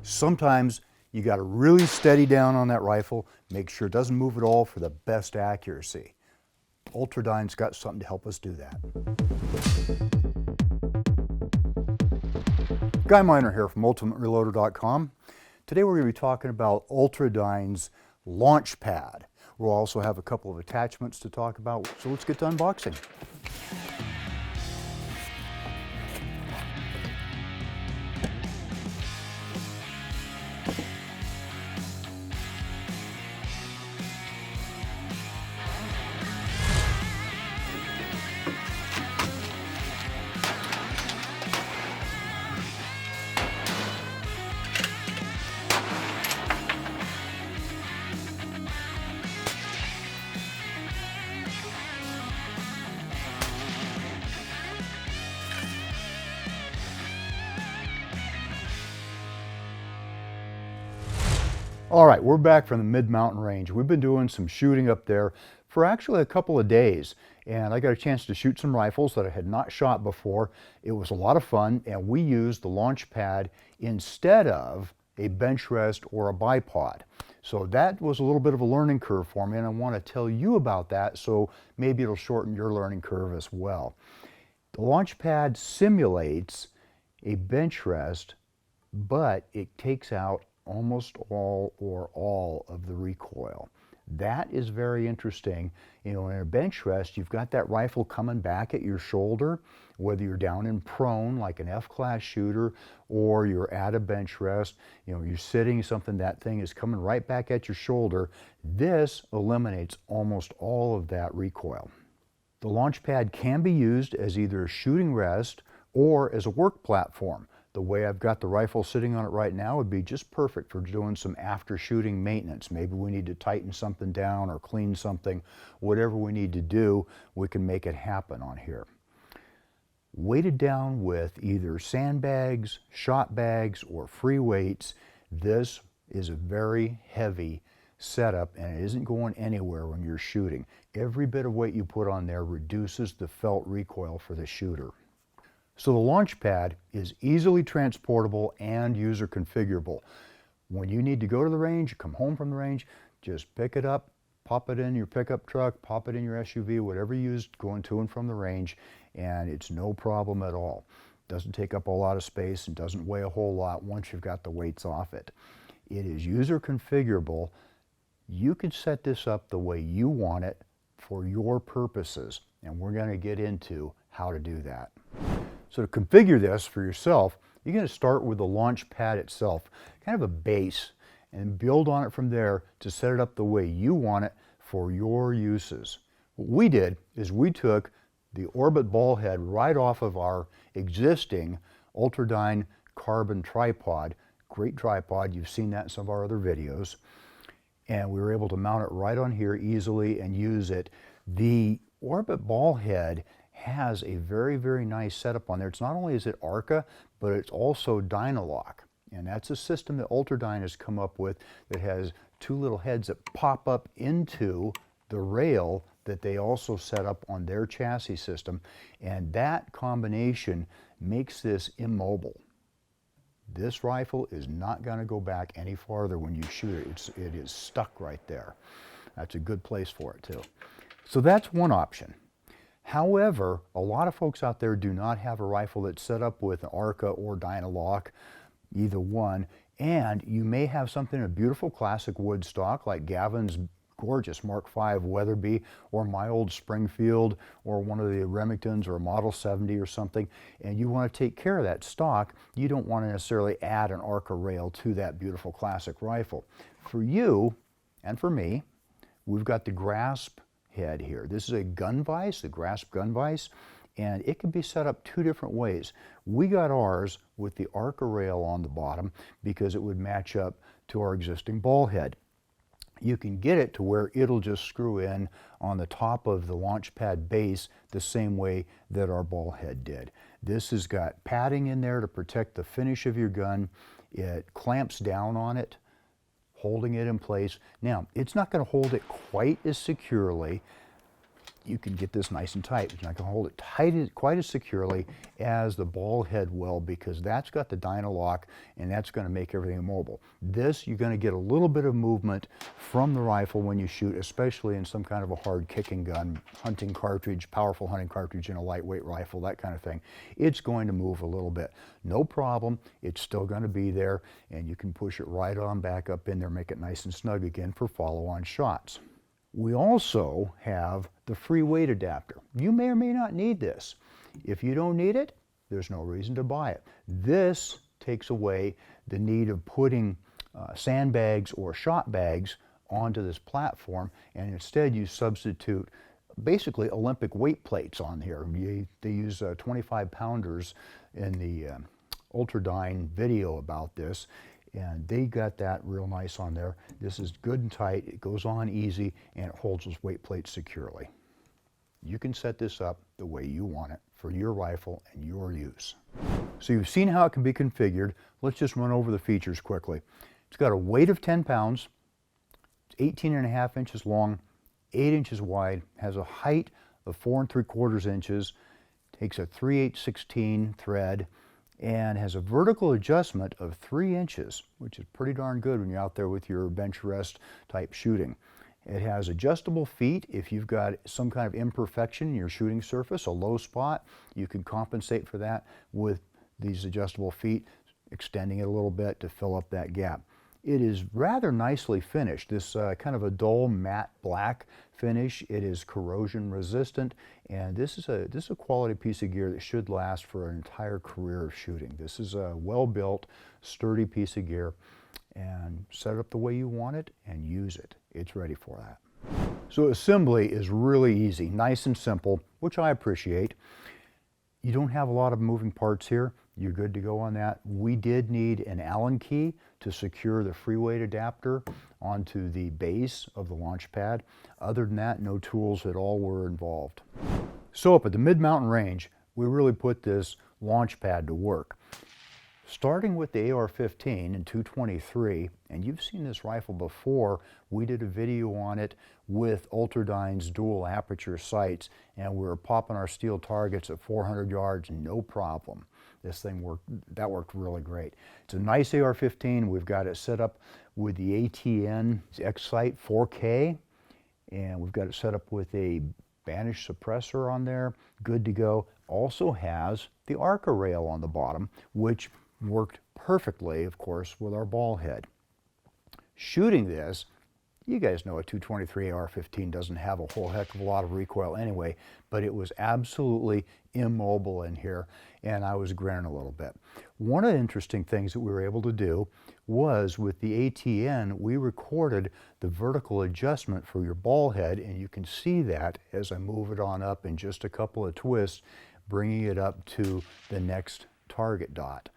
Sometimes you got to really steady down on that rifle, make sure it doesn't move at all for the best accuracy. Ultradyne's got something to help us do that. Guy Miner here from UltimateReloader.com. Today we're going to be talking about Ultradyne's Launchpad. We'll also have a couple of attachments to talk about, so let's get to unboxing. All right, we're back from the mid-mountain range. We've been doing some shooting up there for actually a couple of days, and I got a chance to shoot some rifles that I had not shot before. It was a lot of fun, and we used the Launchpad instead of a bench rest or a bipod. So that was a little bit of a learning curve for me, and I want to tell you about that so maybe it'll shorten your learning curve as well. The Launchpad simulates a bench rest, but it takes out almost all of the recoil. That is very interesting. You know, in a bench rest, you've got that rifle coming back at your shoulder, whether you're down in prone like an F-class shooter, or you're at a bench rest, you know, you're sitting, that thing is coming right back at your shoulder. This eliminates almost all of that recoil. The Launchpad can be used as either a shooting rest or as a work platform. The way I've got the rifle sitting on it right now would be just perfect for doing some after shooting maintenance. Maybe we need to tighten something down or clean something. Whatever we need to do, we can make it happen on here. Weighted down with either sandbags, shot bags, or free weights, this is a very heavy setup and it isn't going anywhere when you're shooting. Every bit of weight you put on there reduces the felt recoil for the shooter. So the Launchpad is easily transportable and user configurable. When you need to go to the range, come home from the range, just pick it up, pop it in your pickup truck, pop it in your SUV, whatever you use going to and from the range, and it's no problem at all. Doesn't take up a lot of space and doesn't weigh a whole lot once you've got the weights off it. It is user configurable. You can set this up the way you want it for your purposes, and we're going to get into how to do that. So to configure this for yourself, you're going to start with the Launchpad itself, kind of a base, and build on it from there to set it up the way you want it for your uses. What we did is we took the orbit ball head right off of our existing Ultradyne carbon tripod. Great tripod, you've seen that in some of our other videos. And we were able to mount it right on here easily and use it. The orbit ball head has a very, very nice setup on there. It's not only is it ARCA, but it's also Dynalock. And that's a system that Ultradyne has come up with that has two little heads that pop up into the rail that they also set up on their chassis system. And that combination makes this immobile. This rifle is not going to go back any farther when you shoot it. It is stuck right there. That's a good place for it too. So that's one option. However, a lot of folks out there do not have a rifle that's set up with an ARCA or Dynalock, either one, and you may have something in a beautiful classic wood stock like Gavin's gorgeous Mark V Weatherby or my old Springfield or one of the Remingtons or a Model 70 or something, and you want to take care of that stock. You don't want to necessarily add an ARCA rail to that beautiful classic rifle. For you and for me, we've got the Grasp head here. This is a gun vise, the Grasp gun vise, and it can be set up two different ways. We got ours with the ARCA rail on the bottom because it would match up to our existing ball head. You can get it to where it'll just screw in on the top of the Launchpad base the same way that our ball head did. This has got padding in there to protect the finish of your gun. It clamps down on it, holding it in place. Now, it's not going to hold it quite as securely. you can get this nice and tight. You're not going to hold it tight quite as securely as the ball head will, because that's got the Dynalock and that's going to make everything mobile. This, you're going to get a little bit of movement from the rifle when you shoot, especially in some kind of a hard kicking gun, hunting cartridge, powerful hunting cartridge in a lightweight rifle, that kind of thing. It's going to move a little bit. No problem. It's still going to be there, and you can push it right on back up in there, make it nice and snug again for follow-on shots. We also have the free weight adapter. You may or may not need this. If you don't need it, there's no reason to buy it. This takes away the need of putting sandbags or shot bags onto this platform, and instead you substitute basically Olympic weight plates on here. They use 25 pounders in the Ultradyne video about this, and they got that real nice on there. This is good and tight, it goes on easy, and it holds those weight plates securely. You can set this up the way you want it for your rifle and your use. So you've seen how it can be configured. Let's just run over the features quickly. It's got a weight of 10 pounds, it's 18.5 inches long, 8 inches wide, has a height of 4 3/4 inches, takes a 3/8/16 thread, and has a vertical adjustment of 3 inches, which is pretty darn good when you're out there with your bench rest type shooting. It has adjustable feet. If you've got some kind of imperfection in your shooting surface, a low spot, you can compensate for that with these adjustable feet, extending it a little bit to fill up that gap. It is rather nicely finished. This kind of a dull matte black finish. It is corrosion resistant, and this is a quality piece of gear that should last for an entire career of shooting. This is a well-built, sturdy piece of gear, and set it up the way you want it and use it. It's ready for that. So assembly is really easy, nice and simple, which I appreciate. You don't have a lot of moving parts here. You're good to go on that. We did need an Allen key to secure the free weight adapter onto the base of the Launchpad. Other than that, no tools at all were involved. So up at the mid-mountain range, we really put this Launchpad to work. Starting with the AR-15 and 223, and you've seen this rifle before, we did a video on it with Ultradyne's dual aperture sights, and we were popping our steel targets at 400 yards, no problem. This thing worked really great. It's a nice AR-15. We've got it set up with the ATN X-Sight 4K, and we've got it set up with a Banish suppressor on there, good to go. Also has the Arca rail on the bottom, which worked perfectly, of course, with our ball head. Shooting this, you guys know a 223 AR-15 doesn't have a whole heck of a lot of recoil anyway, but it was absolutely immobile in here, and I was grinning a little bit. One of the interesting things that we were able to do was with the ATN, we recorded the vertical adjustment for your ball head, and you can see that as I move it on up in just a couple of twists, bringing it up to the next target dot.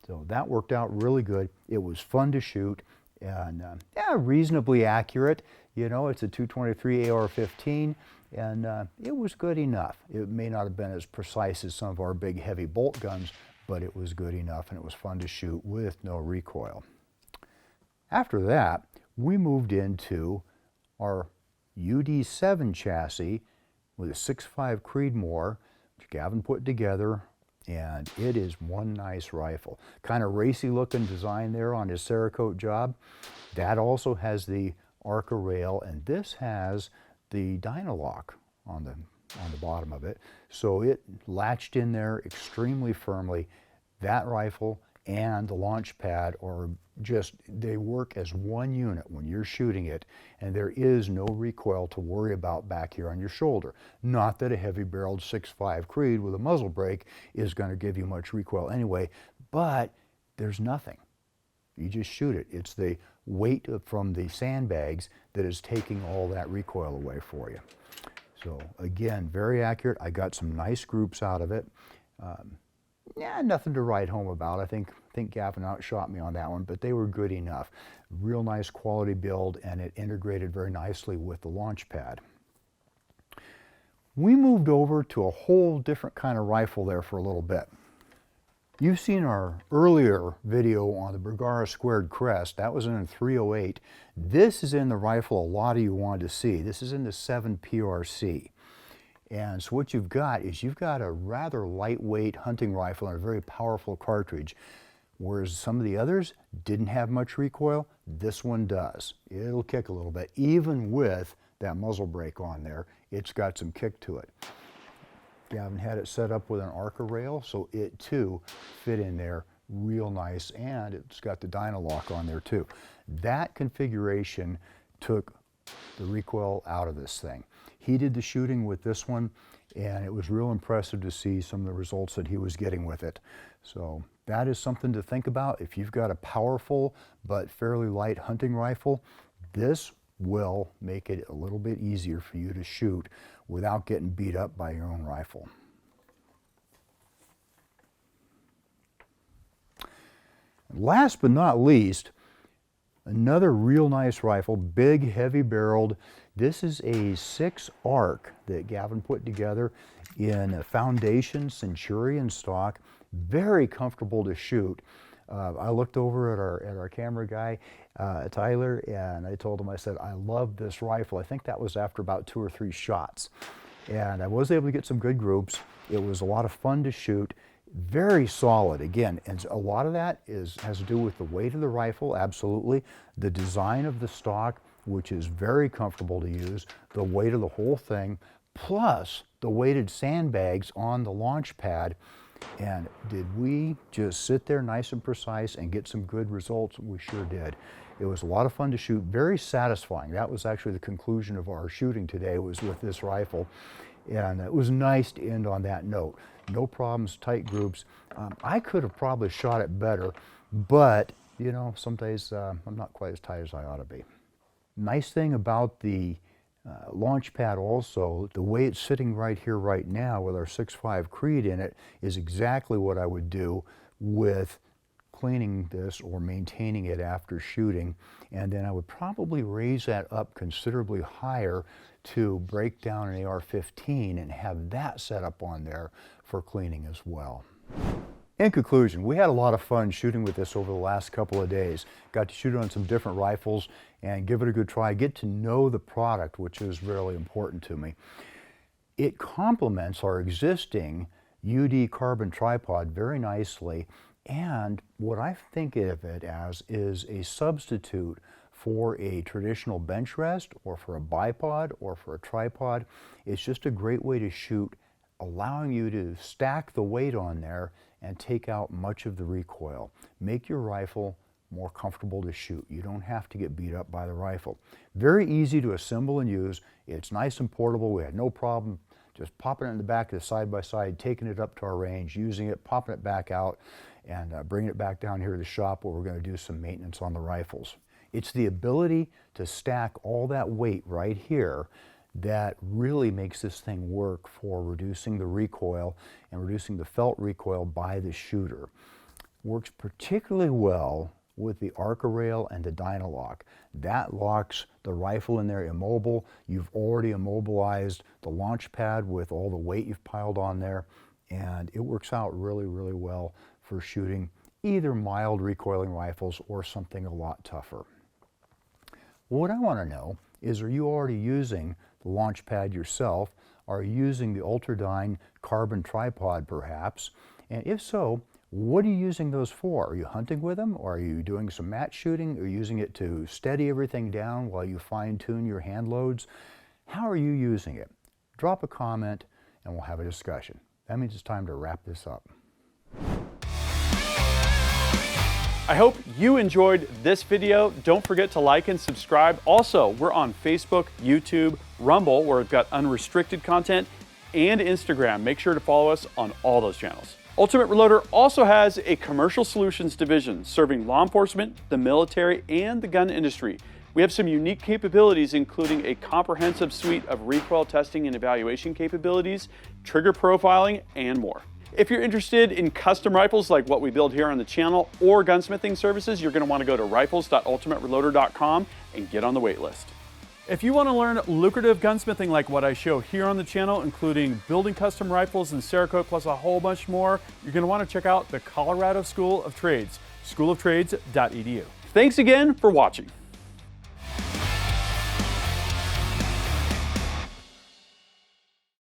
So that worked out really good. It was fun to shoot, and yeah, reasonably accurate. You know, it's a 223 AR-15, and it was good enough. It may not have been as precise as some of our big heavy bolt guns, but it was good enough, and it was fun to shoot with no recoil. After that, we moved into our UD7 chassis with a 6.5 Creedmoor, which Gavin put together, and it is one nice rifle. Kind of racy looking design there on his Cerakote job. That also has the Arca rail, and this has the Dynalock on the bottom of it. So it latched in there extremely firmly. That rifle and the Launchpad are just, they work as one unit when you're shooting it, and there is no recoil to worry about back here on your shoulder. Not that a heavy-barreled 6.5 Creed with a muzzle brake is going to give you much recoil anyway, but there's nothing. You just shoot it. It's the weight from the sandbags that is taking all that recoil away for you. So again, very accurate. I got some nice groups out of it. Yeah, nothing to write home about. I think Gavin outshot me on that one, but they were good enough. Real nice quality build, and it integrated very nicely with the Launchpad. We moved over to a whole different kind of rifle there for a little bit. You've seen our earlier video on the Bergara Squared Crest. That was in a 308. This is in the rifle a lot of you wanted to see. This is in the 7 PRC. And so what you've got is you've got a rather lightweight hunting rifle and a very powerful cartridge. Whereas some of the others didn't have much recoil, this one does. It'll kick a little bit, even with that muzzle brake on there. It's got some kick to it. Gavin had it set up with an Arca rail, so it too fit in there real nice, and it's got the Dynalock on there too. That configuration took the recoil out of this thing. He did the shooting with this one, and it was real impressive to see some of the results that he was getting with it. So that is something to think about. If you've got a powerful but fairly light hunting rifle, this will make it a little bit easier for you to shoot without getting beat up by your own rifle. Last but not least, another real nice rifle, big, heavy barreled. This is a 6 ARC that Gavin put together in a Foundation Centurion stock. Very comfortable to shoot. I looked over at our camera guy, Tyler, and I told him, I said, I love this rifle. I think that was after about 2 or 3 shots. And I was able to get some good groups. It was a lot of fun to shoot. Very solid, again, and a lot of that has to do with the weight of the rifle, absolutely. The design of the stock, which is very comfortable to use, the weight of the whole thing, plus the weighted sandbags on the Launchpad. And did we just sit there nice and precise and get some good results? We sure did. It was a lot of fun to shoot, very satisfying. That was actually the conclusion of our shooting today, was with this rifle. And it was nice to end on that note. No problems, tight groups. I could have probably shot it better, but you know, some days I'm not quite as tight as I ought to be. Nice thing about the Launchpad also, the way it's sitting right here right now with our 6.5 Creed in it is exactly what I would do with cleaning this or maintaining it after shooting, and then I would probably raise that up considerably higher to break down an AR-15 and have that set up on there for cleaning as well. In conclusion, we had a lot of fun shooting with this over the last couple of days. Got to shoot on some different rifles and give it a good try, get to know the product, which is really important to me. It complements our existing UD carbon tripod very nicely, and what I think of it as is a substitute for a traditional bench rest or for a bipod or for a tripod. It's just a great way to shoot, allowing you to stack the weight on there and take out much of the recoil. Make your rifle more comfortable to shoot. You don't have to get beat up by the rifle. Very easy to assemble and use. It's nice and portable. We had no problem just popping it in the back of the side-by-side, taking it up to our range, using it, popping it back out, and bringing it back down here to the shop where we're going to do some maintenance on the rifles. It's the ability to stack all that weight right here that really makes this thing work for reducing the recoil and reducing the felt recoil by the shooter. Works particularly well with the Arca rail and the Dynalock. That locks the rifle in there immobile. You've already immobilized the Launchpad with all the weight you've piled on there, and it works out really, really well for shooting either mild recoiling rifles or something a lot tougher. What I want to know is, are you already using the Launchpad yourself? Are you using the Ultradyne carbon tripod perhaps? And if so, what are you using those for? Are you hunting with them? Or are you doing some match shooting? Are you using it to steady everything down while you fine-tune your hand loads? How are you using it? Drop a comment and we'll have a discussion. That means it's time to wrap this up. I hope you enjoyed this video. Don't forget to like and subscribe. Also, we're on Facebook, YouTube, Rumble, where we've got unrestricted content, and Instagram. Make sure to follow us on all those channels. Ultimate Reloader also has a commercial solutions division serving law enforcement, the military, and the gun industry. We have some unique capabilities, including a comprehensive suite of recoil testing and evaluation capabilities, trigger profiling, and more. If you're interested in custom rifles like what we build here on the channel or gunsmithing services, you're going to want to go to rifles.ultimatereloader.com and get on the wait list. If you want to learn lucrative gunsmithing like what I show here on the channel, including building custom rifles and Cerakote plus a whole bunch more, you're going to want to check out the Colorado School of Trades, schooloftrades.edu. Thanks again for watching.